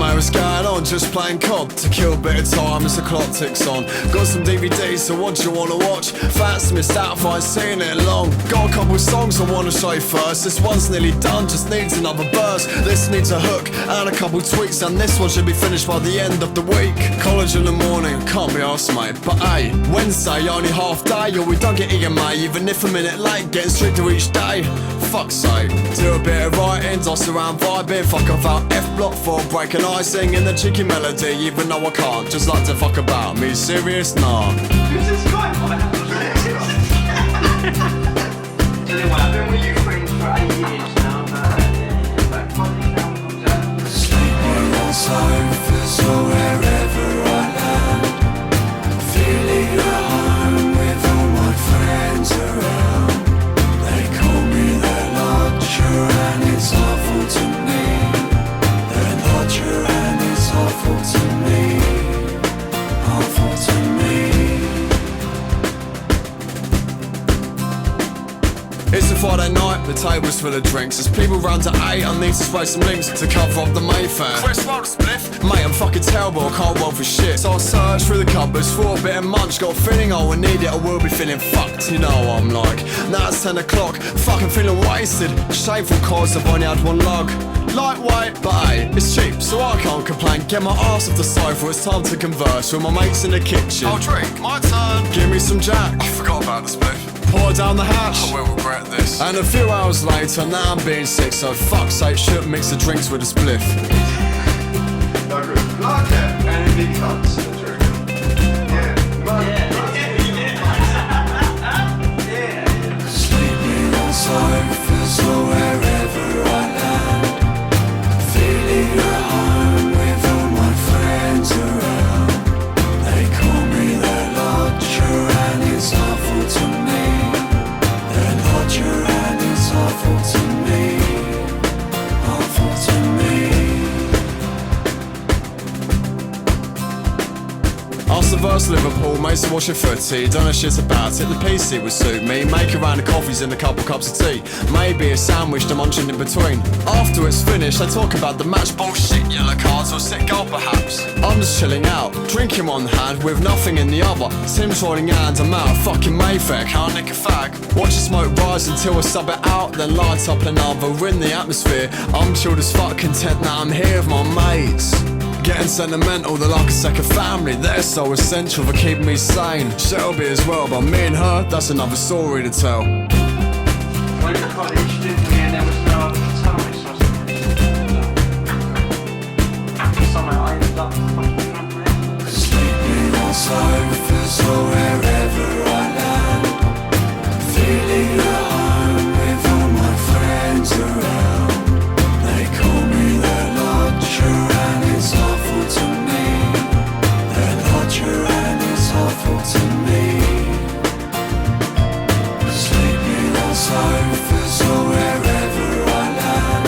mate, what's going on? Just playing COD to kill a bit of time as the clock ticks on. Got some DVDs, so what do you wanna watch? Fats missed out if I ain't seen it long. Got a couple of songs I wanna show you first. This one's nearly done, just needs another verse. This needs a hook and a couple tweaks, and this one should be finished by the end of the week. College in the morning, can't be arsed, mate. But hey, Wednesday, only half day, or we don't get here, mate. Even if a minute late, getting stricter each day. Fuck's sake. Do a bit of writing, toss around vibing. Fuck about F-block for breaking icing in the cheeky melody, even though I can't. Just like to fuck about me, serious? Nah. Who's this guy? Tell you what, I've been with you friends for 8 years now, but fucking hell comes out. Sleeping on sofas or wherever I land, feeling at home with all my friends around. They call me the lodger and it's awful to me. The lodger and it's awful to me. Awful to me. It's a Friday night, the table's full of drinks. There's people round to 8, I need to spray some links to cover up the Mayfair. Chris, roll the spliff. Mate, I'm fucking terrible, I can't roll for shit. So I search through the cupboards for a bit of munch. Got a feeling I will need it, I will be feeling fucked. You know what I'm like. Now it's 10 o'clock, fucking feeling wasted. Shameful cause I've only had one lug. Lightweight, but hey, it's cheap, so I can't complain. Get my ass off the sofa, it's time to converse with my mates in the kitchen. I'll drink, my turn. Give me some Jack. I forgot about the spliff. Pour down the hatch. I will regret this. And a few hours later, now I'm being sick, so fuck's sake, shouldn't mix the drinks with a spliff. No good. Clarke and big cuts. Sleeping on sofas or wherever I land, feeling at home with all my friends around. They call me the lodger and it's awful to me. The lodger and it's awful to me. Awful to me. Ask the verse Liverpool, mates to watch your footy. Don't know shit about it, the PC would suit me. Make a round of coffees and a couple cups of tea. Maybe a sandwich to munch in between. After it's finished, they talk about the match. Bullshit, yellow cards or sick goal perhaps. I'm just chilling out, drinking one hand with nothing in the other. Tim's holding hands, I'm out of fucking Mayfair, can't nick a fag. Watch the smoke rise until I sub it out, then light up another in the atmosphere. I'm chilled as fuck, content that I'm here with my mates. Getting sentimental, they're like a second family. They're so essential for keeping me sane. Shelby as well, but me and her, that's another story to tell. Went to college, didn't we? And there was no other guitarist or something. I ended up fucking up. Sleeping on sofas or wherever I land, feeling at home with all my friends around. They call me the lodger and it's awful to me. The lodger and it's awful to me. Sleeping on sofas or wherever I land,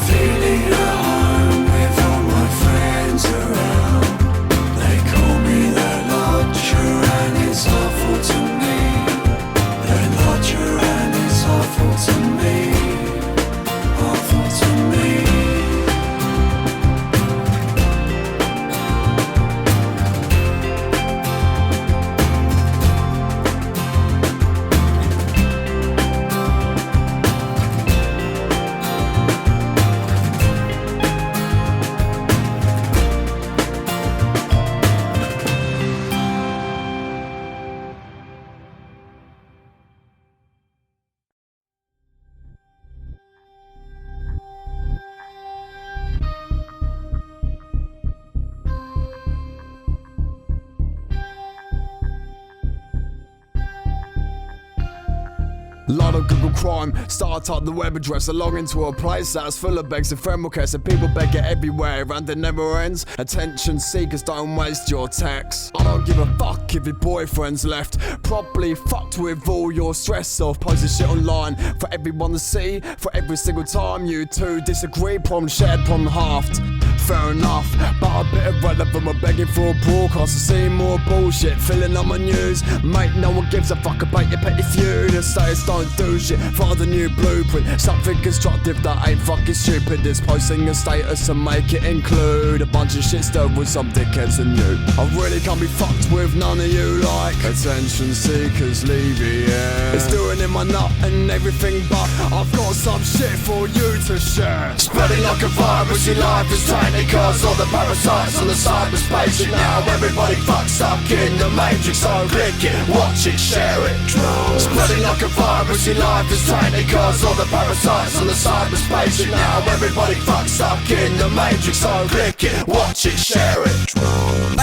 feeling at home with all my friends around. They call me the lodger and it's awful to me. The lodger and it's awful to me. Awful to me. Lot of Google crime, start up the web address. I log into a place that's full of begs and feral cats, and people beg it everywhere and it never ends. Attention seekers, don't waste your texts. I don't give a fuck if your boyfriend's left. Probably fucked with all your stress of posting shit online for everyone to see. For every single time you two disagree, problem shared, problem halved. fair enough. But a bit irrelevant, we're begging for a broadcast to see more bullshit filling on my news. Mate, no one gives a fuck about your petty feud. The status don't do shit, find a new blueprint. Something constructive that ain't fucking stupid. It's posting a status to make it include a bunch of shit stirred with some dickheads and you. I really can't be fucked with none of you like attention seekers leave here. It's doing in my nut and everything, but I've got some shit for you to share. Spreading like a virus, your life is tiny cause all the parasites on the cyberspace. And now everybody fucks up in the matrix, so click it, watch it, share it. Spreading like a virus, your life is tiny cause all the parasites on the cyberspace. And now everybody fucks up in the matrix, so click it, watch it, share it.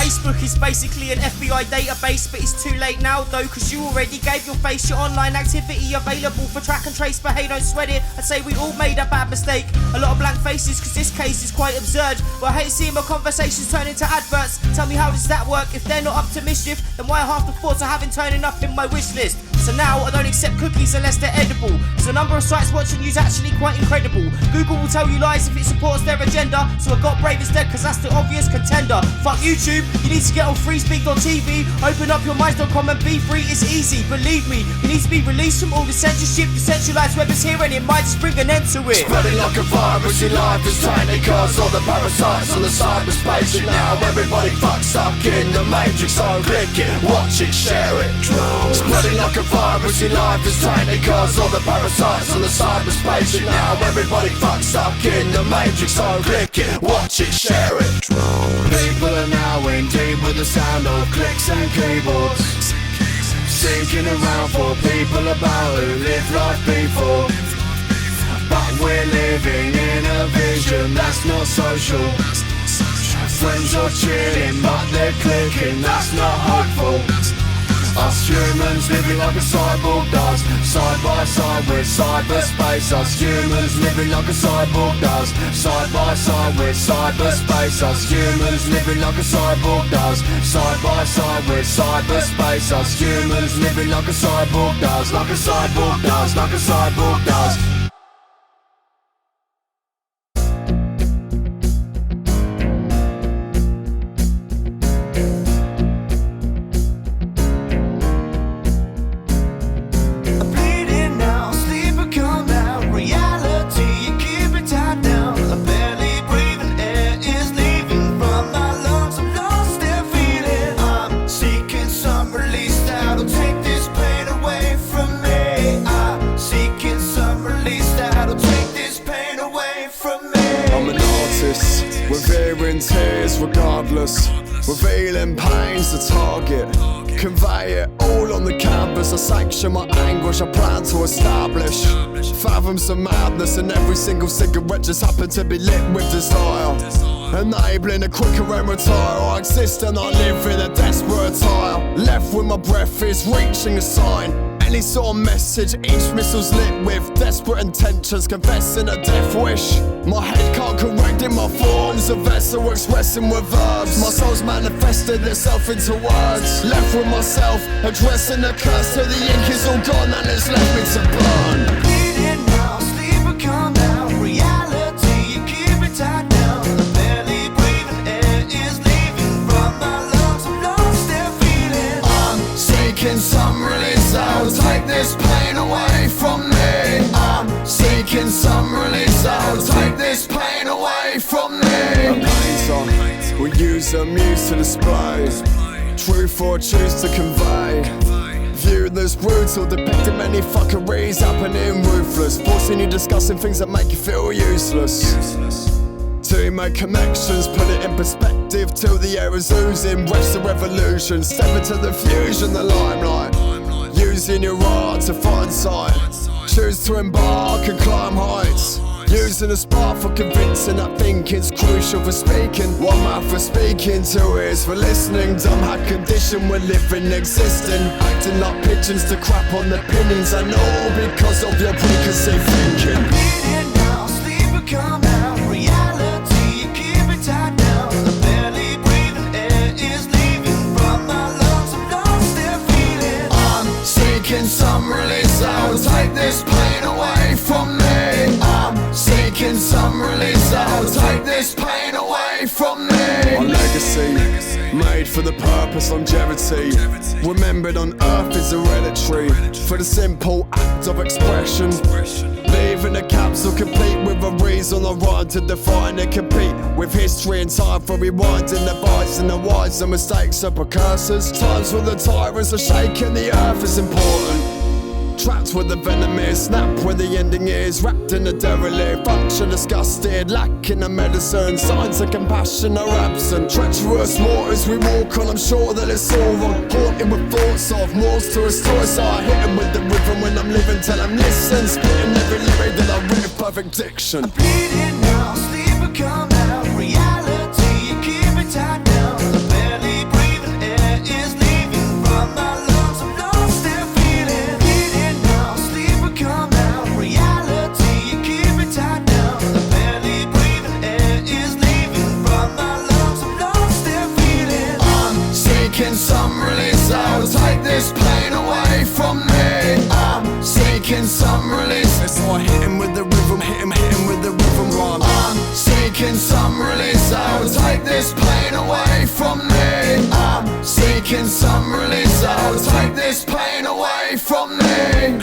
Facebook is basically an FBI database, but it's too late now though, cause you already gave your face. Your online activity available for track and trace, but hey, don't sweat it. I'd say we all made a bad mistake. A lot of blank faces, cause this case is quite absurd. But I hate seeing my conversations turn into adverts. Tell me, how does that work? If they're not up to mischief, then why half the thoughts I haven't turning up in my wish list? So now I don't accept cookies unless they're edible. So the number of sites watching you's actually quite incredible. Google will tell you lies if it supports their agenda. So I got Brave instead, cause that's the obvious contender. Fuck YouTube, you need to get on freespeak.tv. Open up your minds.com and be free, it's easy. Believe me, you need to be released from all the censorship. The centralised web is here and it might just bring an end to it. Spreading like a virus, your life is tiny cause all the parasites on the cyberspace. And now everybody fucks up in the matrix, so click it, watch it, share it. Spreading like a virus, your life is tiny cause all the parasites on the cyberspace. And now everybody fucks up in the matrix, so click it, watch it, share it. People are now in deep with the sound of clicks and keyboards, sinking around for people about who live life before. But we're living in a vision that's not social. Friends are chilling but they're clicking, that's not hopeful. Us humans living like a cyborg does, side by side with cyberspace. Us humans living like a cyborg does, side by side with cyberspace. Us humans living like a cyborg does, side by side with cyberspace. Us humans living like a cyborg does, like a cyborg does, like a cyborg does. Revering tears regardless, revealing pains to target, convey it all on the canvas. I sanction my anguish, I plan to establish fathoms of madness, and every single cigarette just happened to be lit with desire, enabling a quicker and retire. I exist and I live in a desperate attire, left with my breath is reaching a sign. Any sort of message, each missile's lit with desperate intentions, confessing a death wish. My head can't correct in my forms, a vessel expressing with verbs. My soul's manifested itself into words, left with myself, addressing the curse till the ink is all gone and it's left me to burn. Bleeding now, sleep and calm down, reality, you keep it tied down. The barely breathing air is leaving from my lungs, I'm lost their feeling. I'm seeking some release, I'll take this pain away from me. I'm seeking some release, I'll take this pain away from me. A painter, we use a muse to display truth or choose to convey. View this brutal, depicting many fuckeries happening ruthless, forcing you discussing things that make you feel useless. To make connections, put it in perspective till the air is oozing. Breaths of revolution, step into the fusion, the limelight. Using your art to find sight, choose to embark and climb heights. Using a spark for convincing that thinking's crucial for speaking. One mouth for speaking, two ears for listening. Dumb hack condition we're living, existing. Acting like pigeons to crap on the opinions. I know because of your preconceived thinking. Bleeding now, sleep and calm down, reality, you keep it tied down. The barely breathing air is leaving from my lungs, I'm lost their feeling. I'm seeking some release, I'll take this pain away from me. I'm seeking some release, I'll take this pain away for the purpose, longevity. Remembered on earth is hereditary, for the simple act of expression. Leaving a capsule complete with a reason I rhyme to define and compete with history and time for rewinding the bites and the wise. The mistakes are precursors. Times when the tyrants are shaking the earth is important. Trapped where the venom is, snap where the ending is. Wrapped in a derelict, function disgusted, lacking the medicine. Signs of compassion are absent. Treacherous waters we walk on, I'm sure that it's all wrong. Haunted with thoughts of mores to restore. So I hit him with the rhythm when I'm living, tell him listen. Spitting every lyric that I read with perfect diction. I'm bleeding now, sleep will come out. Reality, you keep it tied down. I'm barely breathing, air is leaving from my lungs. I'm lost and feeling. Bleeding now, sleep will come out. Reality, you keep it tied down. I'm barely breathing, air is leaving from my lungs. I'm lost and feeling. I'm seeking some release, I'll take this pain away from me. I'm seeking some release, so I hit him with the rhythm, hit him with the rhythm rhyme. I'm seeking some release, I'll take this pain away from me. I'm seeking some release, I'll take this pain away from me.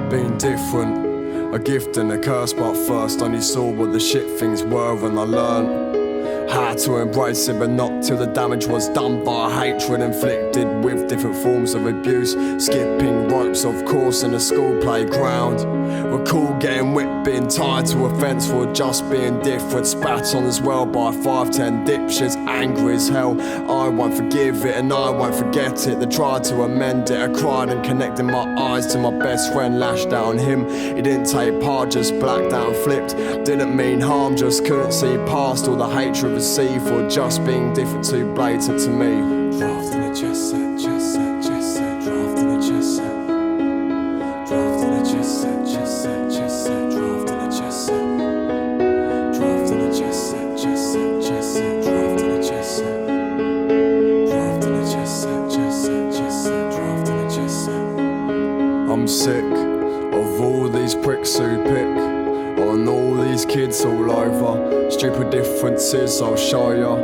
Being different, a gift and a curse, but first only saw what the shit things were and I learned how to embrace it, but not till the damage was done by hatred inflicted with different forms of abuse. Skipping ropes, of course, in a school playground. Recall getting whipped, being tied to a fence for just being different. Spat on as well by 5-10 dipshits, angry as hell. I won't forgive it and I won't forget it. They tried to amend it, I cried and connected my eyes to my best friend, lashed out on him. He didn't take part, just blacked out and flipped. Didn't mean harm, just couldn't see past all the hatred received for just being different, too blatant to me. Draft in a chess set, chess set, chess set. Draft in a chess set. Draft in a chess set, chess set, chess set. Draft in a chess set. Draft in a chess set, chess set, chess set. Draft in a chess set. Draft in a chess set, chess set, chess set. Draft in a chess set. I'm sick of all these pricks who pick on all these kids all over. Stupid differences, I'll show ya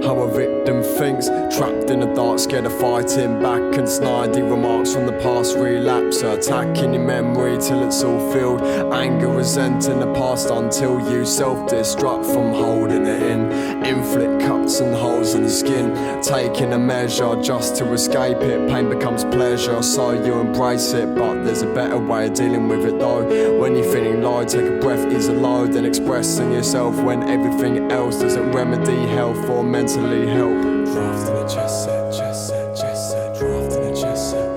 how a victim thinks. Trapped in the dark, scared of fighting back, and snidey remarks from the past relapse. Attacking your memory till it's all filled. Anger, resenting the past until you self-destruct from holding it in. Inflict cuts and holes in the skin, taking a measure just to escape it. Pain becomes pleasure, so you embrace it. But there's a better way of dealing with it though. When you're feeling low, take a breath, ease a load, then expressing yourself when everything else doesn't remedy health or mentally help. Draft in a chess set, chess set, chess set. Draft in a chess set.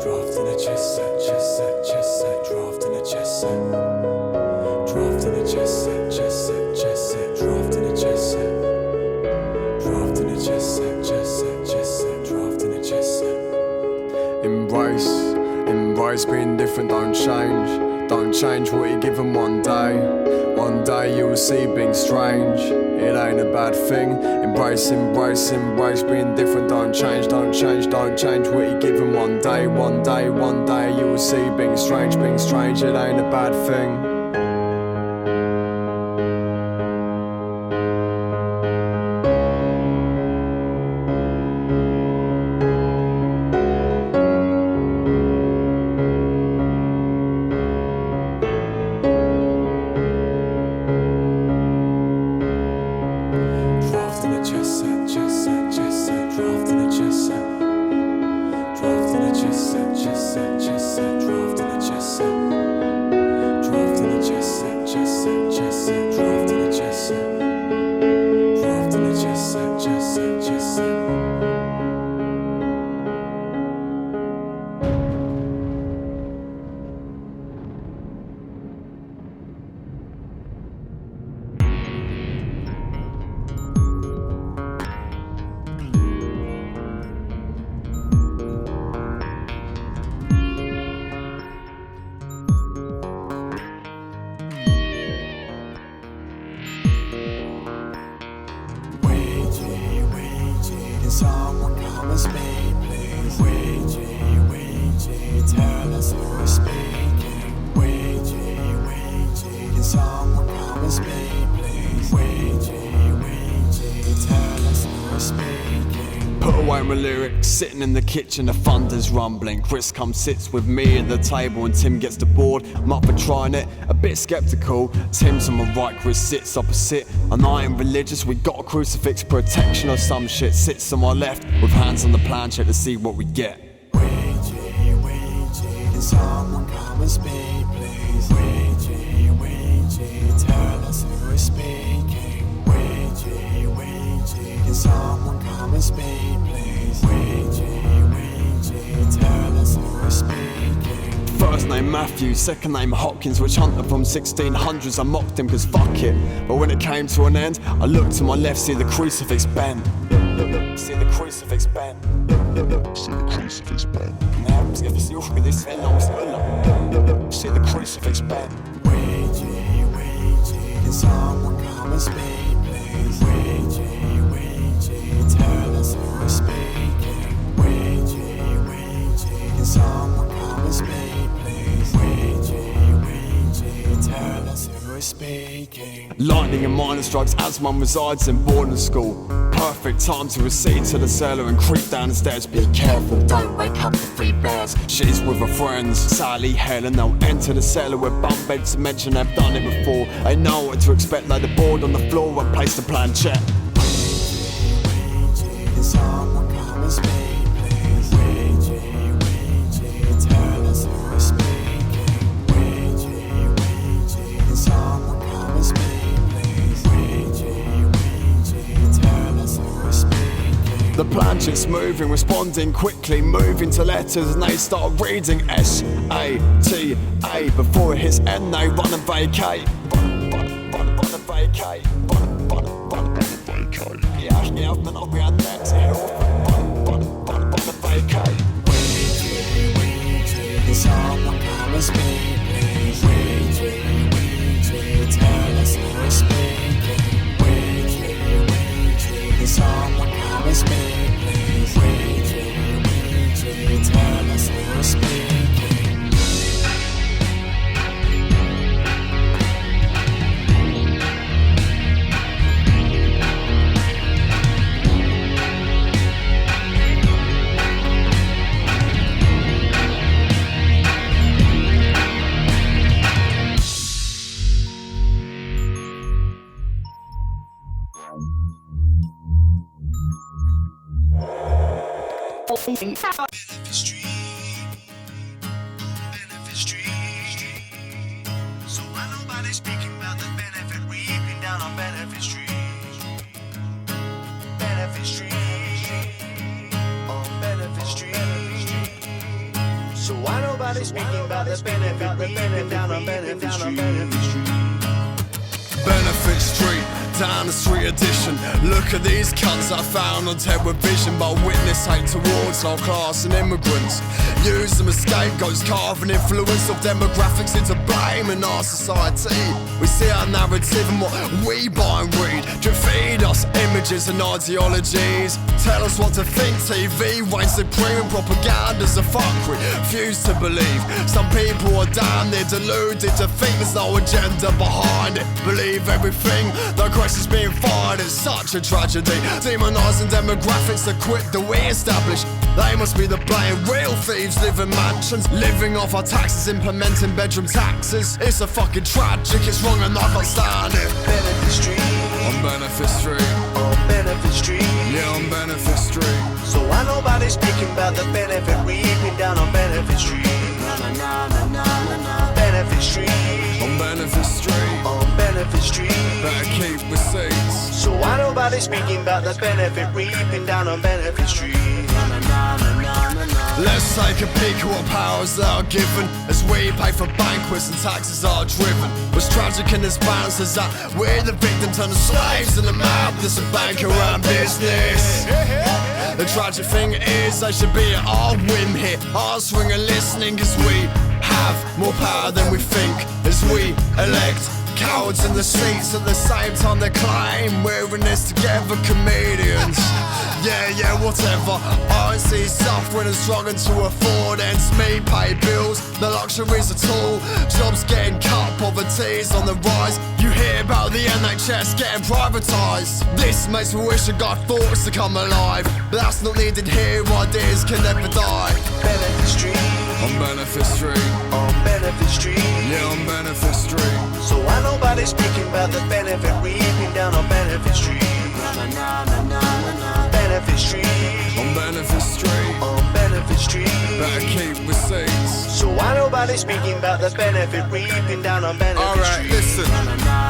Draft in a chess set, chess set, chess set. Draft in a chess set. Draft in a chess set, chess set, chess set. Draft in a chess set. Draft in a chess set, chess set, chess set. Draft in a chess set. Embrace being different, don't change. Don't change what you're given one day. One day you will see being strange. It ain't a bad thing. Embrace being different, don't change, don't change, don't change what you're given one day. One day you will see being strange, it ain't a bad thing. a lyric, sitting in the kitchen, the thunder's rumbling. Chris comes, sits with me at the table, and Tim gets the board. I'm up for trying it, a bit skeptical. Tim's on my right, Chris sits opposite. And I ain't religious, we got a crucifix, protection or some shit. Sits on my left, with hands on the planchette to see what we get. Ouija, Ouija, can someone come and speak, please? Ouija, Ouija, tell us who is speaking. Ouija, Ouija, can someone come and speak, please? Ouija, Ouija, tell us who is speaking. First name Matthew, second name Hodgkins, witch hunter from 1600s. I mocked him cause fuck it. But when it came to an end, I looked to my left, see the crucifix bent. See the crucifix bent. See the crucifix bent. Nej, ska vi se upp i det svällom svulla. See the crucifix bent. Ouija, Ouija, can someone come and speak, please? Ouija, Ouija, tell us who is speaking. Ouija, Ouija, can someone come and speak, please? Ouija, Ouija, tell us who is speaking. Lightning and minor strikes as one resides in boarding school. Perfect time to recede to the cellar and creep down the stairs. Be careful, don't wake up the three bears. She's with her friends, Sally, Helen. They'll enter the cellar with bunk beds to mention they've done it before. They know what to expect, lay the board on the floor and place the planchette. Ouija, can someone come and speak, please? Ouija, Ouija, tell us who is speaking. Ouija, Ouija, can someone come and speak, please? Ouija, Ouija, tell us who is speaking. The planchet's moving, responding quickly, moving to letters, and they start reading S-A-T-A. Before it hits N, they run and vacate. Run and vacate. Run and vacate. Yeah, men I'll be on that to help. Run and vacate. Ouija, Ouija, can someone come and speak, please? Ouija, Ouija, tell us who is speaking. Ouija, Ouija, can someone come and speak, please? Ouija, Ouija, tell us who is speaking. Benefit Street. So why nobody speaking about the benefit reaping down on Benefit Street? Benefit Street. On Benefit Street. So why nobody speaking about the benefit reaping down on Benefit Street? Benefit Street, down the street edition. Look at these cunts I found on television, but witness hate towards our class and immigrants. Use them as scapegoats, carving influence of demographics into blame in our society. We see our narrative and what we buy and read. To feed us images and ideologies. Tell us what to think, TV reigns supreme and propaganda's a fuckery. Refuse to believe, some people are damn near deluded to think there's no agenda behind it. Believe everything, no questions being fired, it's such a tragedy. Demonising demographics that quit that we established. They must be the blame. Real thieves live in mansions, living off our taxes, implementing bedroom taxes. It's a fucking tragic, it's wrong and I can't stand it. Benefit Street. On Benefit Street. On Benefit Street. Yeah, on Benefit Street. So why nobody speaking about the benefit reaping down on Benefit Street? Benefit Street. On Benefit Street. On Benefit Street. Better keep receipts. So why nobody speaking about the benefit reaping down on Benefit Street? Let's take a peek at what powers they are given as we pay for banquets and taxes are driven. What's tragic in this balance is that we're the victims and the slaves in the map. There's a bank around business. The tragic thing is they should be at our whim here, answering and listening as we have more power than we think, as we elect cowards in the seats at the same time they claim we're in this together comedians. Yeah, whatever. I see suffering and struggling to afford ends meet, pay bills, the luxuries at all. Jobs getting cut, poverty's on the rise. You hear about the NHS getting privatised. This makes me wish I got thoughts to come alive, but that's not needed here, ideas can never die. Benefit Street. On Benefit Street. On Benefit Street. Yeah, on Benefit Street. So why nobody speaking about the benefit reaping down on Benefit Street? Benefit Street. On Benefit Street. On Benefit Street. Better keep receipts. So why nobody speaking about the benefit reaping down on Benefit Alright, Street? listen.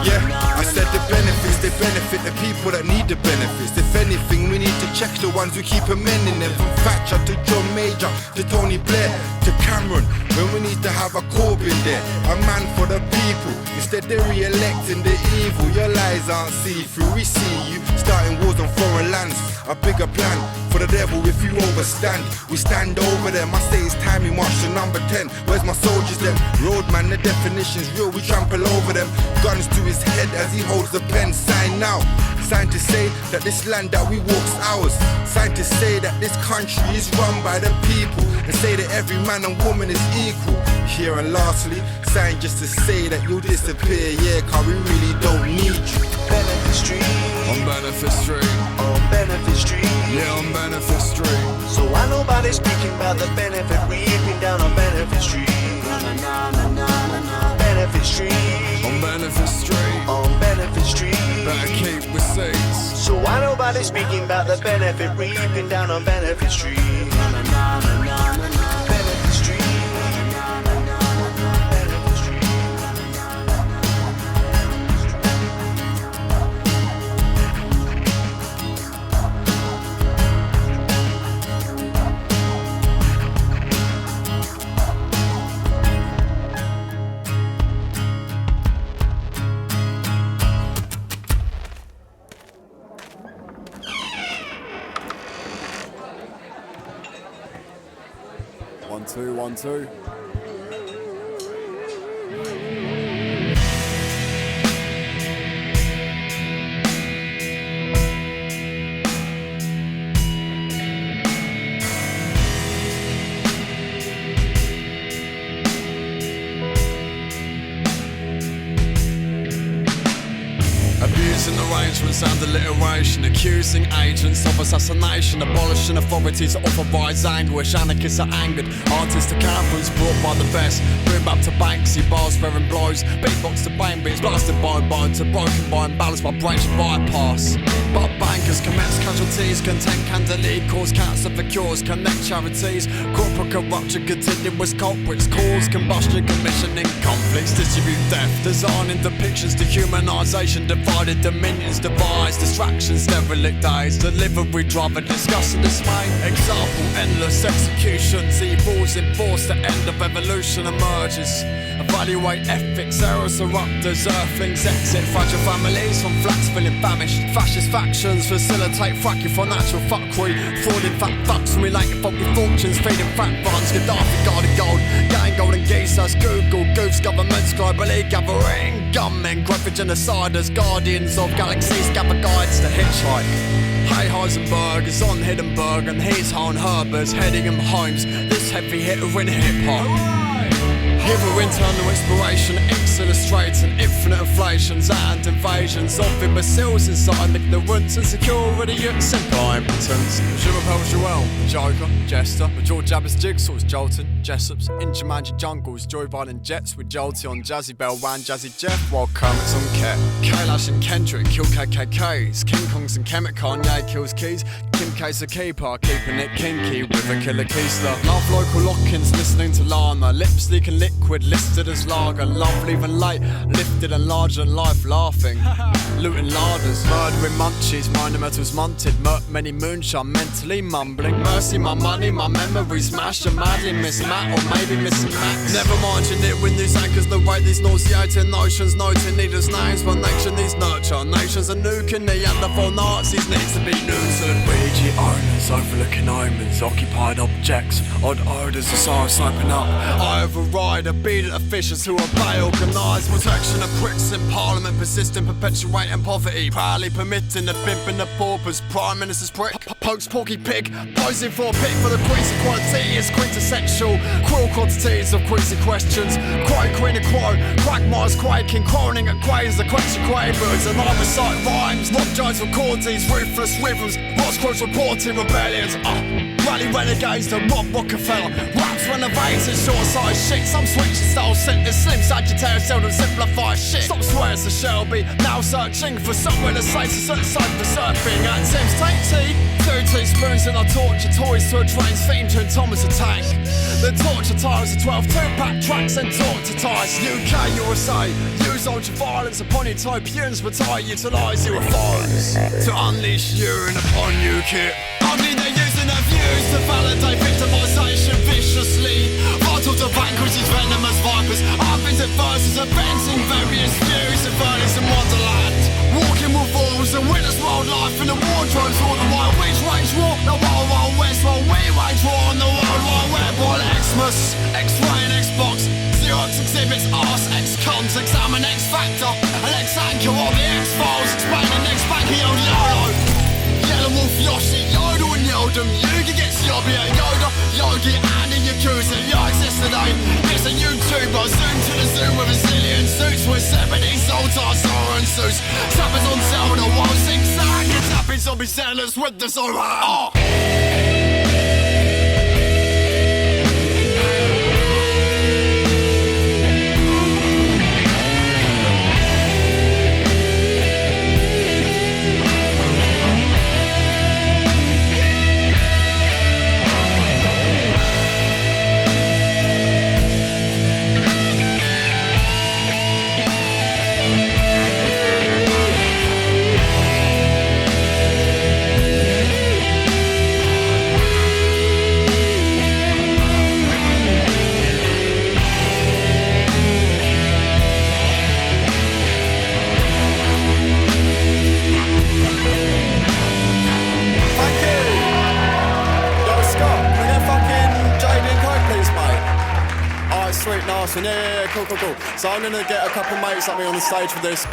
Yeah, I said the benefits, they benefit the people that need the benefits. If anything, we need to check the ones who keep amending them. From Thatcher to John Major to Tony Blair to Cameron. When we need to have a Corbyn there, a man for the people. Instead they're re-electing the evil. Your lies aren't see-through. We see you starting wars on foreign lands. A bigger plan for the devil if you overstand. We stand over them. I say it's time we march to number 10. Where's my soldiers then? Roadman, the definition's real. We trample over them. Guns to his head as he holds the pen. Sign now. Sign to say that this land that we walk's ours. Sign to say that this country is run by the people. And say that every man and woman is equal. Here and lastly, sign just to say that you'll disappear. Yeah, cause we really don't need you. Benefit Street. On Benefit Street. On Benefit Street. Yeah, on Benefit Street. So why nobody speaking about the benefit reaping down on Benefit Street? Benefit Street. On Benefit Street. On Benefit Street. Better keep receipts. So why nobody speaking about the benefit reaping down on Benefit Street? Benefit Street. Benefit Street. 1 2 1 2. Abusing arrangements and alliteration, accusing agents of assassination, abolishing authority to authorize anguish. Anarchists are angered, artists to caverns brought by the best. Boom up to Banksy, bars wearing blows, beatbox to bang beats, blasted by bone to broken by imbalance by branch bypass. But bankers commence casualties, content can lead, cause cancer for cures, connect charities, corporate corruption, continuous culprits, cause combustion, commissioning conflicts, distribute death, designing depictions, dehumanization, divided dominions, devise distractions, derelict days, delivery driver, discussing dismay. Example, endless executions, evils enforced, the end of evolution emerges. Evaluate ethics, errors erupt as earthlings exit, fragile families from flats feeling famished. Fascist factions facilitate fracking for natural fuckery. Fraud in fact fucks from related funky fortunes, feeding fat funds, Gaddafi guarded gold, gang golden geezers, Google, goofs, governments globally gathering. Gunmen, graphic genociders, guardians of galaxies, gather guides to hitchhike. Hey Heisenberg is on Hindenburg and he's on Herbers, heading him homes. This heavy hitter in hip hop. Give her internal inspiration, X illustrates and infinite inflations and invasions of imbeciles inside ignorance and security and simple impotence. Jareth Powell, the Joker, Jester, with George Abbas jigsaws, Jolton, Jessops, Injumanji jungles, Joy Violent jets with Jolty on Jazzy Bell, Wan Jazzy Jeff, while Kermit's on Ket. Kailash and Kendrick kill KKKs, King Kongs and Kemet, Kanye kills Keys, Kim K's a keeper, keeping it kinky with a killer Keysler. Love local lock-ins, listening to Lana, lips leaking liquid, listed as lager, love leaving late, lifted and larger than life, laughing, looting larders, murdering munchies, monumentals munted, many moonshine, mentally mumbling, mercy, my money, my memories smashed, and madly miss Matt, or maybe missing Max. Never mind you knit with these anchors, narrate these nauseating notions, noting leaders' names, but nation needs nurture, nations are nuking, Neanderthal Nazis needs to be neutered. Ouija owners, overlooking omens, occupied objects, odd odours, Osiris open up. I override obedient officials who obey organised protection of pricks in Parliament, persistent perpetuating poverty, proudly permitting the pimp and the paupers. Prime Minister's prick, pokes porky pig, posing for a pick for the queen's equality is quintessential. Cruel quantities of queasy questions. Quake, queen and quo, quagmires quaking, quarreling at graves, the question quavers, and I recite rhymes. Rock Jones records these ruthless rhythms. Roskrow's reporting rebellions. Rally renegades to Rob Rockefeller. Raps renovated, short-sighted shit. Some switching styles sent the slim Sagittarius seldom simplify shit. Stop swearing to Shelby, now searching for somewhere to say to set aside for surfing. At Tim's take tea, 2 teaspoons and I torture toys to a drain's theme to Thomas a tank. The torture tires are 12 2-pack tracks and torture ties. UK, USA, use ultra violence upon utopians, but I utilise UFOs to unleash urine upon you, kid. I mean they're using their views to validate victimisation viciously. Vital to vanquish these venomous vipers. I've been to verses advancing various views of Bernie's and Wonderland. Walking with walls and witness wildlife in the wardrobes. All the wild witch range war, the wild wild west. While we wage war on the world wide web. All Xmas, X-Ray and Xbox. Xerox exhibits arse, X-Cons. Examine X-Factor and X-Anchor on the X-Files. Explaining X-Banky on YOLO. Yellow Wolf, Yoshi, Yodel and Yoldum. Yugi gets Yobby and Yoda, Yogi and the Yakuza. Yikes yesterday, it's a YouTuber. Zoom to the zoo with a zillion suits. With 70 Zoltar, Sora and Zeus. Sappers on Zelda, while zigzag. It's happy zombie sellers with the Zora. Sweet, nice one. Yeah, cool. So I'm gonna get a couple mates like me on the stage for this.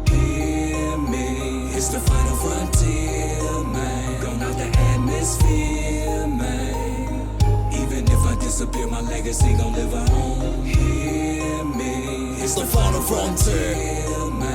Hear me, it's the final frontier, man. Gone out the atmosphere, man. Even if I disappear, my legacy gon' live on. Hear me, it's the final frontier, man.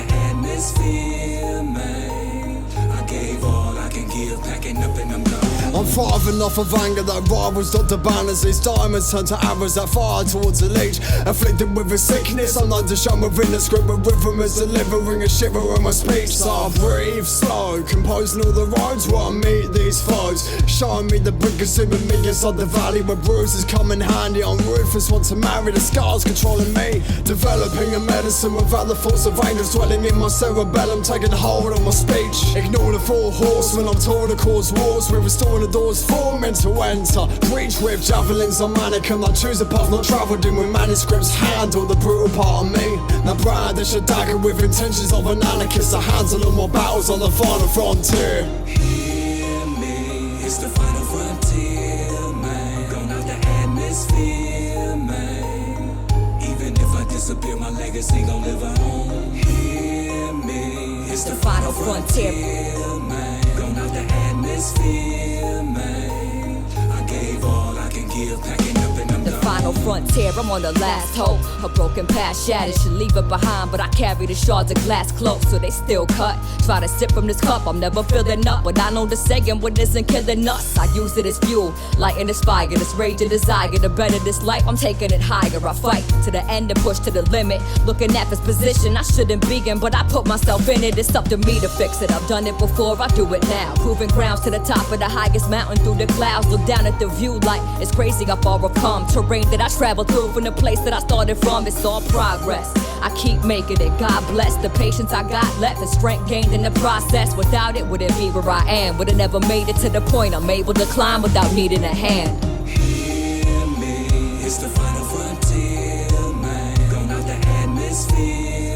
Atmosphere, man. I gave all I can give, packing up and I'm gone. I'm firing off of anger that rivals Dr. Banners. These diamonds turn to arrows that fire towards a leech. Afflicted with a sickness, I'm not just shown within the script, but rhythm is delivering a shiver in my speech. So I breathe slow, composing all the roads where I meet these foes. Showing me the brick consuming me inside the valley where bruises come in handy. I'm ruthless, want to marry the scars controlling me. Developing a medicine without the force of angels dwelling in my cerebellum, taking hold on my speech. Ignore the 4 horsemen, I'm told to cause wars. We're restoring the doors for men to enter. Breach with javelins on mannequin. I choose a path not travelled in with manuscripts. Handle the brutal part of me. Now brandish a dagger with intentions of an anarchist. I handle all more battles on the final frontier. Hear me, it's the final frontier, man. Gone out the atmosphere, man. Even if I disappear, my legacy gon' live on. Hear me, it's the final frontier, man. Gone out the atmosphere, man. I gave all I can give, packing up and I'm the gone. final frontier, I'm on the last hope. A broken past shattered, should leave it behind, but I carry the shards of glass close, so they still cut. Try to sip from this cup, I'm never filling up, but I know the saying when isn't killing us. I use it as fuel, lighting this fire, this rage and desire. To better this life, I'm taking it higher. I fight to the end and push to the limit. Looking at this position, I shouldn't be in, but I put myself in it. It's up to me to fix it. I've done it before, I do it now. Proving grounds to the top of the highest mountain through the clouds. Look down at the view like it's crazy how far I've come. Terrain that I travel through from the place that I started from. It's all progress. I keep making it. God bless the patience I got left and strength gained in the process. Without it, wouldn't be where I am. Would've never made it to the point I'm able to climb without needing a hand. Hear me, it's the final frontier, man. Gone out the atmosphere,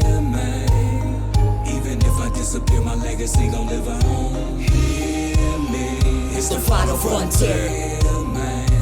frontier.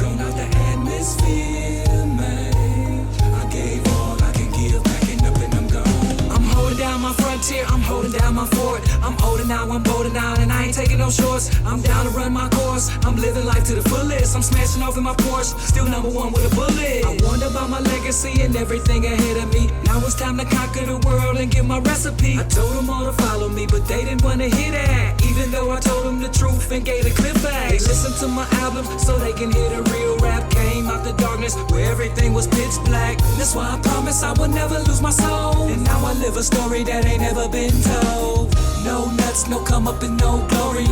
Gone out the atmosphere, man. I gave all I can give, packing up and I'm gone. I'm holding down my frontier, I'm holding down my fort. I'm holding out, I'm bolding out, and I ain't taking no shorts. I'm down to run my course, I'm living life to the fullest. I'm smashing off in my Porsche, still #1 with a bullet. I wonder about my legacy and everything ahead of me. Now it's time to conquer the world and give my recipe. I told them all to follow me, but they didn't wanna hear that. Even though I told them the truth and gave a clear fact. They listened to my album so they can hear the real rap. Came out the darkness where everything was pitch black. That's why I promise I would never lose my soul. And now I live a story that ain't ever been told. No nuts, no come up and no glory.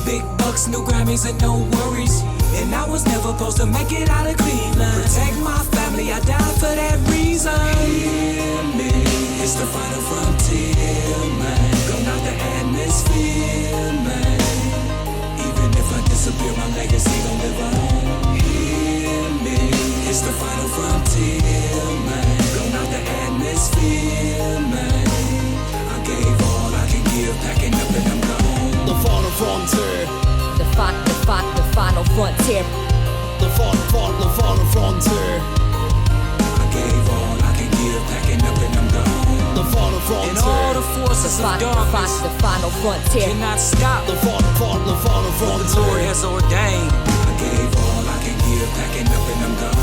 Big bucks, no Grammys and no worries. And I was never supposed to make it out of Cleveland. Protect my family, I died for that reason. Hear me, it's the final frontier, man. Gone out the atmosphere, man. Even if I disappear, my legacy gon' live on. Hear me, it's the final frontier, man. Gone out the atmosphere, man. I gave all I can give, packing up and I'm gone. The final frontier. The final frontier. The final frontier. I gave all I can give, packing up and I'm gone. The final frontier. And all the forces of darkness The final frontier. cannot stop The final what the Lord frontier. has ordained. I gave all I can give, packing up and I'm gone.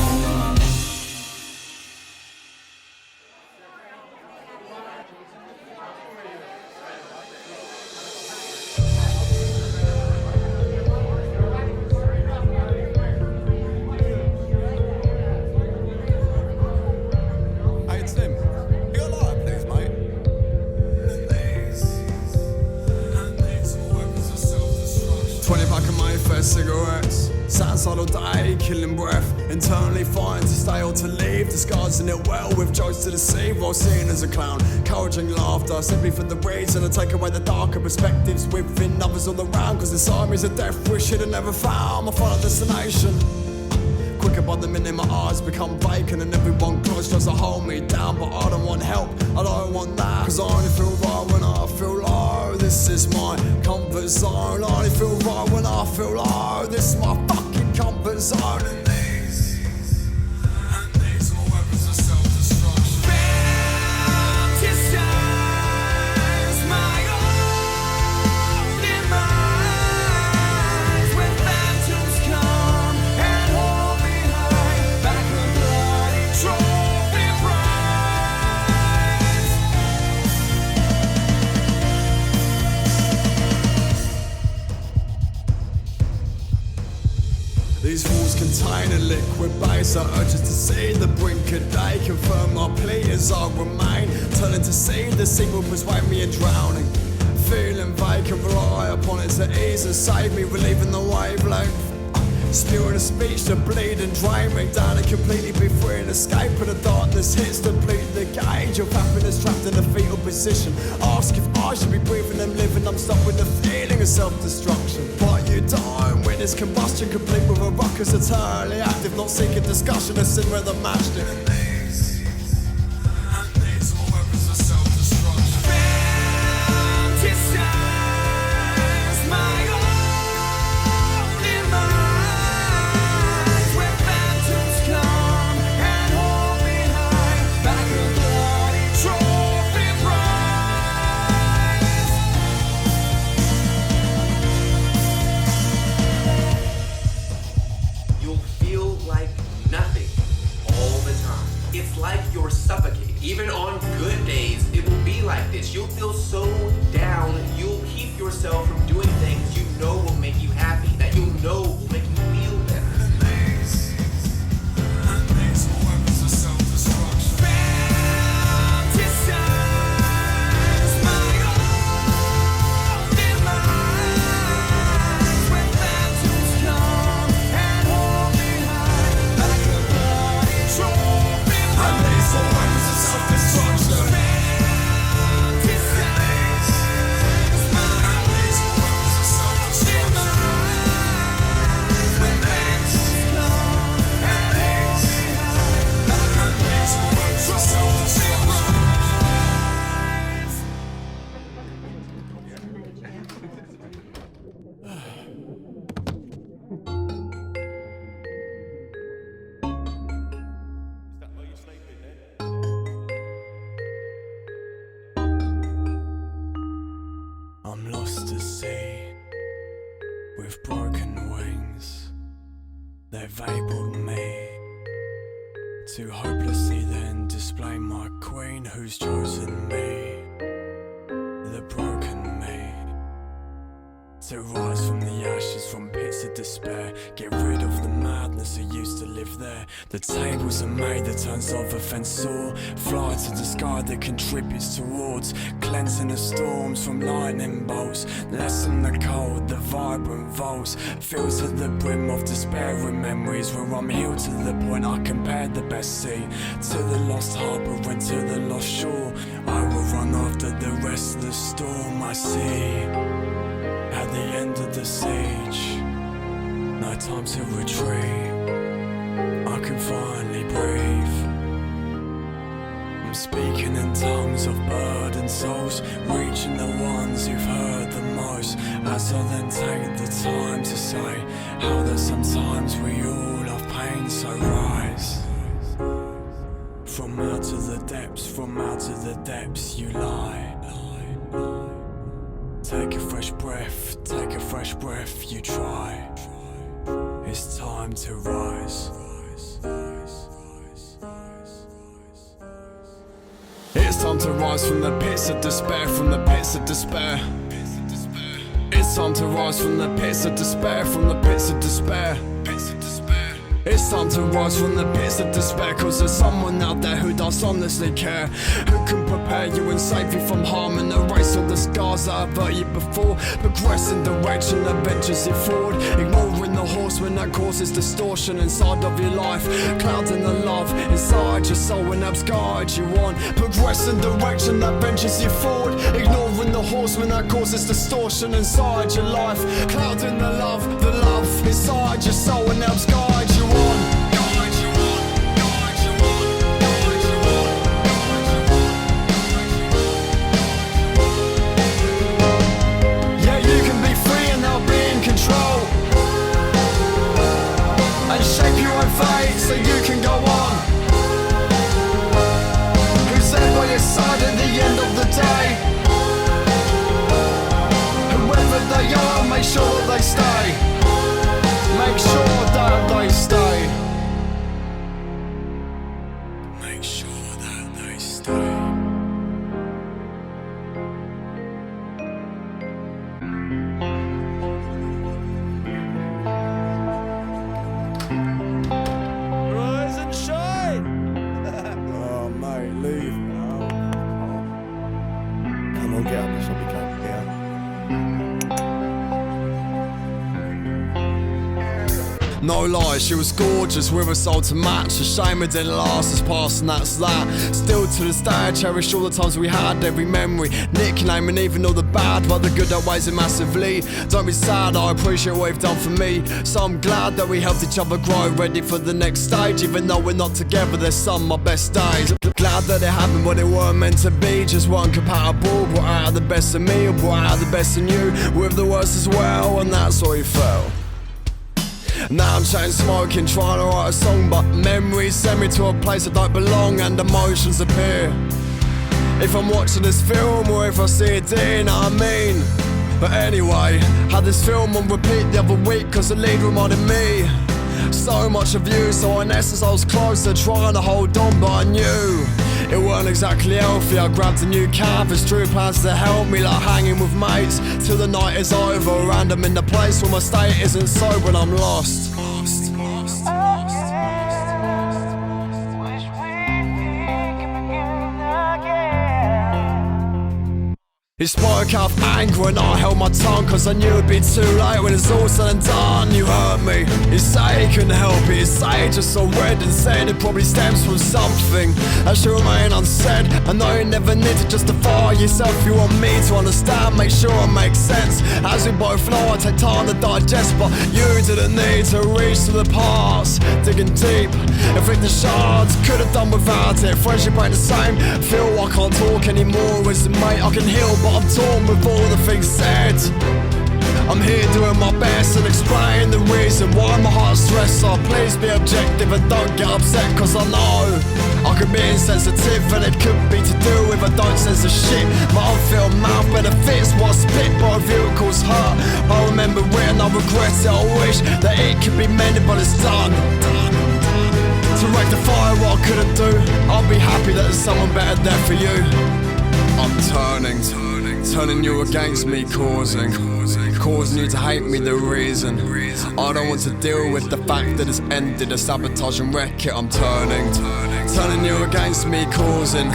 Hey, Tim, you got a lighter, please, mate? 20 pack of Mayfair cigarettes. Sat inside all day, killing breath. Internally fighting to stay or to leave. Disguising it well with jokes to deceive while seen as a clown. Encouraging laughter simply for the reason to take away the darker perspectives within others all around. Cause inside me's a death wish he'd have never found my final destination. Quicker by the minute my eyes become vacant and everyone close tries to hold me down. But I don't want help, I don't want that. Cause I only feel right when I feel low. This is my comfort zone. I only feel right when I feel low. This is my fucking comfort zone. And these are weapons of self-destruction. Fantasize my own demise when phantoms come and hold me high. Back the bloody trophy prize. These walls contain a liquid base. I urges to see the brink of day. Confirm my plea as I remain. Turning to see the sea will persuade me in drowning. Feeling vacant, rely upon it to ease and save me, relieving the wavelength. Spewing a speech to bleed and drain me down and completely be free and escape. And the darkness hits to bleed the gauge of happiness trapped in a fetal position. Ask if I should be breathing and living. I'm stuck with the feeling of self-destruction. But you don't witness combustion complete with a ruckus eternally active. Not seeking discussion, a sin where the match did. And these are weapons of self-destruction. Fantasize my own demise when phantoms come and hold me high. Back a bloody trophy prize. You'll feel like nothing all the time. It's like you're suffocating. Even on good days, it will be like this. You'll feel so down, you'll keep yourself from doing things you know will make you happy, that you know will make you feel better. And these are weapons of self-destruction. Fantasize my own demise when phantoms come and hold me high. Like a bloody trophy. And these are weapons of self-destruction. Fantasize my own with broken wings. They've abled me to hopelessly then display my queen who's chosen me, the broken me. To rise from the ashes, from pits of despair, get rid of the madness who used to live there. The tables are made, the turns of offence soar, fly to the sky that contributes towards cleansing the storms from lightning bolts, lessen the cold, the vibrant vaults, fills to the brim of despairing memories, where I'm healed to the point I compared the best sea to the lost harbour and to the lost shore. I will run after the rest of the storm I see. At the end of the siege, no time to retreat, I can finally breathe. I'm speaking in tongues of burdened souls, reaching the ones who've heard the most, as I then take the time to say how that sometimes we all have pain, so rise. From out of the depths you lie. Take a fresh breath, you try. It's time to rise. It's time to rise from the pits of despair, from the pits of despair. It's time to rise from the pits of despair, from the pits of despair. It's time to rise from the pits of despair, cause there's someone out there who does honestly care, who can prepare you and save you from harm and erase all the scars that hurt you before. Progress in direction that ventures you forward, ignoring the horseman that causes distortion inside of your life, clouding the love inside your soul and helps guide you on. Progress in direction that ventures you forward, ignoring the horseman that causes distortion inside your life, clouding the love inside your soul and helps guide you on. Yeah, you can be free and not be in control, and shape your own fate so you can go on. Who's there by your side at the end of the day? Whoever they are, make sure they stay. Make sure that they stay. Make sure that they stay. Rise and shine! Oh, mate, leave now. Come on, get up, this will be coming here. No lie, she was gorgeous with a soul to match. A shame it didn't last as past, and that's that. Still to this day I cherish all the times we had, every memory, nickname, and even all the bad, but the good outweighs it massively. Don't be sad, I appreciate what you've done for me, so I'm glad that we helped each other grow, ready for the next stage. Even though we're not together, there's some of my best days. Glad that it happened, but it weren't meant to be. Just weren't compatible, brought out the best in me, or brought out the best in you, with the worst as well, and that's all you felt. Now I'm chain smoking, trying to write a song, but memories send me to a place I don't belong, and emotions appear if I'm watching this film or if I see it, do you know what I mean? But anyway, had this film on repeat the other week, cause the lead reminded me so much of you, so in essence I was closer, trying to hold on, but I knew it weren't exactly healthy. I grabbed a new canvas, drew plans to help me, like hanging with mates till the night is over, and I'm in the place where my state isn't sober and I'm lost. He spoke out of anger and I held my tongue, cause I knew it'd be too late when it's all said and done. You hurt me, you say he couldn't help it, you say it just so red and saying it probably stems from something that should remain unsaid. I know you never need to justify yourself, you want me to understand, make sure it makes sense. As we both know I take time to digest, but you didn't need to reach to the past, digging deep, inflicting shards, could have done without it. Friendship ain't the same, feel I can't talk anymore, wisdom mate I can heal, but I'm torn with all the things said. I'm here doing my best and explain the reason why my heart's stressed, so please be objective and don't get upset, cause I know I could be insensitive and it could be to do with I don't sense the shit. My unfilled mouth benefits what I spit, but a view it cause hurt. I remember it and I regret it. I wish that it could be mended, but it's done. To rectify what I couldn't do, I'll be happy that there's someone better there for you. I'm turning you against me, causing you to hate me, the reason. I don't want to deal with the fact that it's ended, a sabotage and wreck it. I'm turning you against me, causing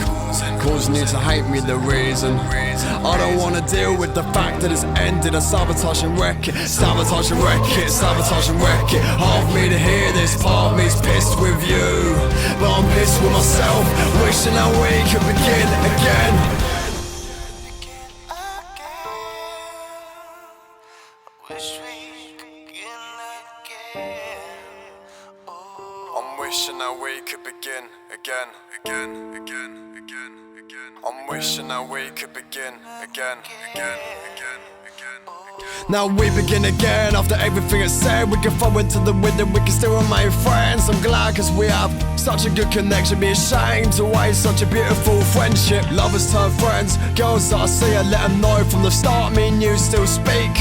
you to hate me, the reason. I don't want to deal with the fact that it's ended, a sabotage and wreck it. Sabotage and wreck it, sabotage and wreck it. Half me to hear this, part of me's pissed with you, but I'm pissed with myself, wishing that we could begin again. Wishing that we could begin again. I'm wishing that we could begin again. Now we begin again after everything it's said. We can fall into the window, we can still remain friends. I'm glad cause we have such a good connection. Be ashamed to waste such a beautiful friendship. Lovers turn friends, girls that I see I let them know from the start me and you still speak.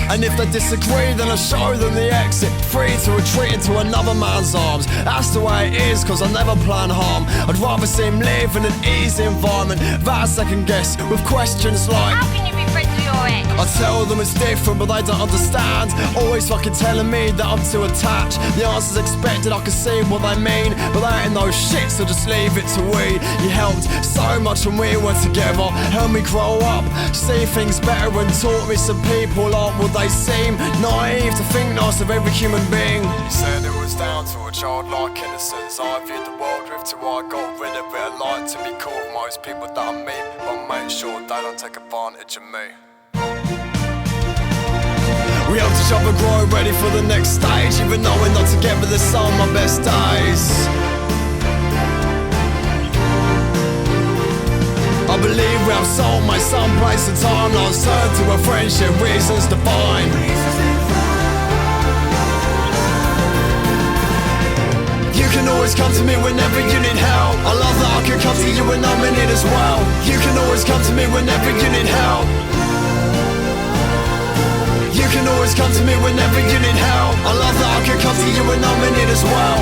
And if they disagree, then I show them the exit. Free to retreat into another man's arms. That's the way it is, cause I never plan harm. I'd rather see him live in an easy environment that I second guess with questions like, how can you be friends with your ex? I tell them it's different, but they don't understand. Always fucking telling me that I'm too attached. The answer's expected, I can see what they mean, but they ain't no shit, so just leave it to we. You helped so much when we were together, helped me grow up, see things better, and taught me some people aren't what they seem. Naive to think nice of every human being. You said it was down to a childlike innocence. I viewed the world with till I got rid of it. I like to be cool with most people that I meet, but make sure they don't take advantage of me. We help each other grow, ready for the next stage. Even though we're not together, there's some of my best days. I believe we have soulmates, some place and time. Now it's turned to a friendship, reasons divine. You can always come to me whenever you need help. I love that I can come to you when I'm in it as well. You can always come to me whenever you need help. You can always come to me whenever you need help. I love that I can come to you when I'm in it as well.